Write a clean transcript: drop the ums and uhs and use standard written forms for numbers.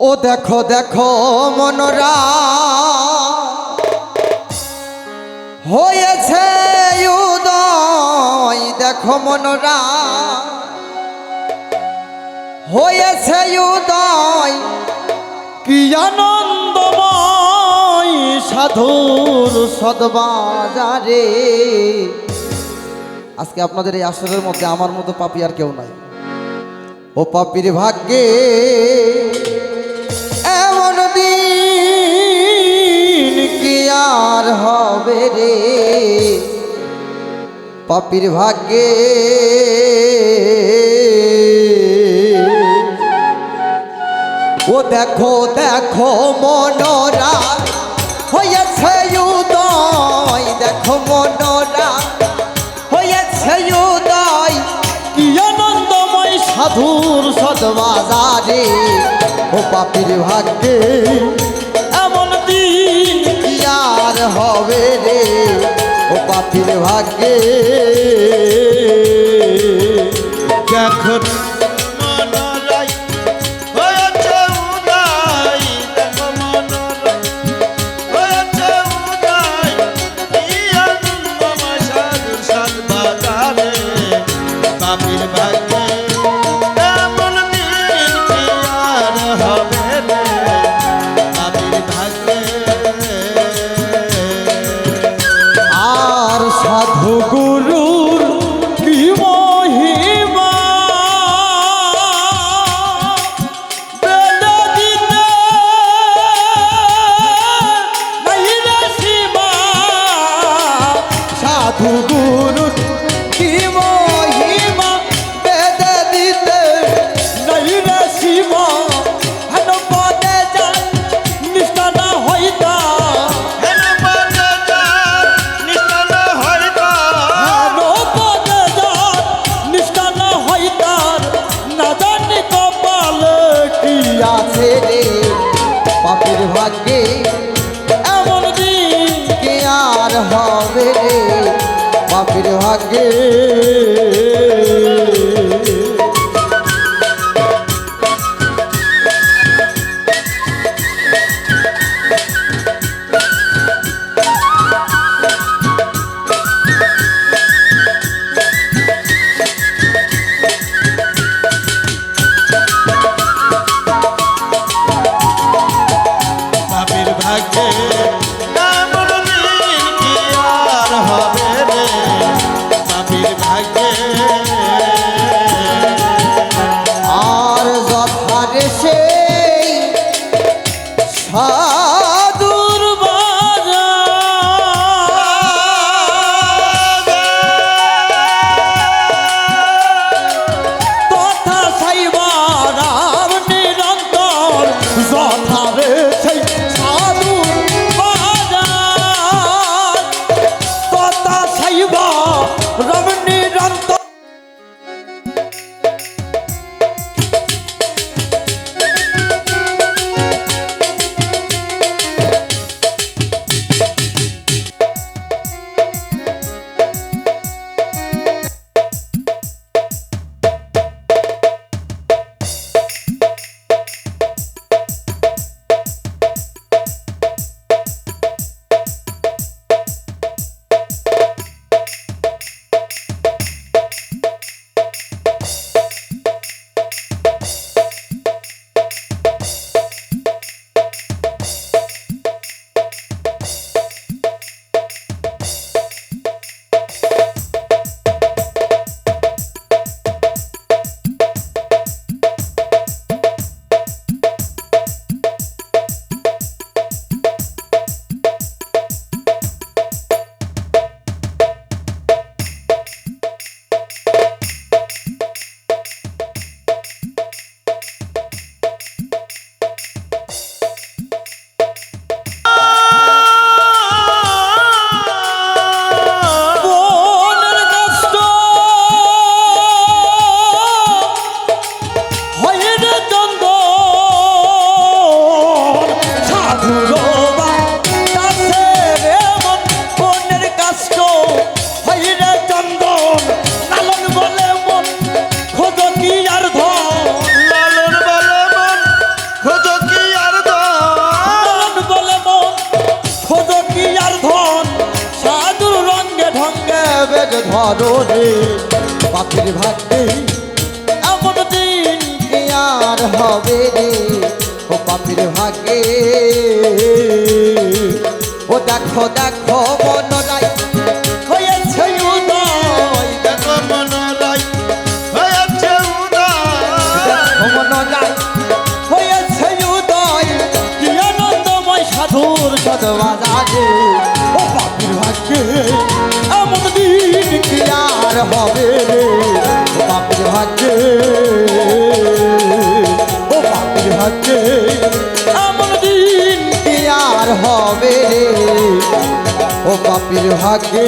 ও দেখো দেখো মনরা হয়েছে উদয়, দেখো মনরা হয়েছে উদয়, কি আনন্দময় সাধুর সদবাজারে। আজকে আপনাদের এই আসরের মধ্যে আমার মতো পাপী আর কেউ নাই। ও পাপীর ভাগ্যে এমন দিন কি আর হবে রে, পাপীর ভাগ্যে ও দেখো দেখো মনরা হয়েছে উদয়, দেখো মনরা হয়েছে উদয়, কি আনন্দময় সাধুর সদবাজারে। ও পাপীর ভাগ্যে এমন দিন কি আর হবে রে, ও পাপীর ভাগ্যে দেখো সাধু গুরুর কি মহিমা বেদে দিতে নাই রে সীমা, সাধু গুরুর কি মহিমা বেদে দিতে নাই রে সীমা। হেন পদে যান নিষ্ঠা না হইতা, পাপীর ভাগ্যে এমন দিন কি আর হবে রে, পাপীর ভাগ্যে আর যথারে সেই সাধুর তথা সাইবার নিরন্তর, যথারে সেই সাধুর তথা সাইবার নিরন্তর। করো রে পাপির ভাগ্যে এমন দিন কি আর হবে রে ও পাপির ভাগ্যে ও দেখো দেখো মনরাই হয়েছে উদয় দেখো মনরাই হয়েছে উদয় দেখো মনরাই হয়েছে উদয় কি আনন্দময় সাধুর সদবাজারে ও পাপির ভাগ্যে এমন দিন কি আর হবে রে ও পাপির ভাগ্যে ও পাপির ভাগ্যে এমন দিন কি আর হবে রে ও পাপির ভাগ্যে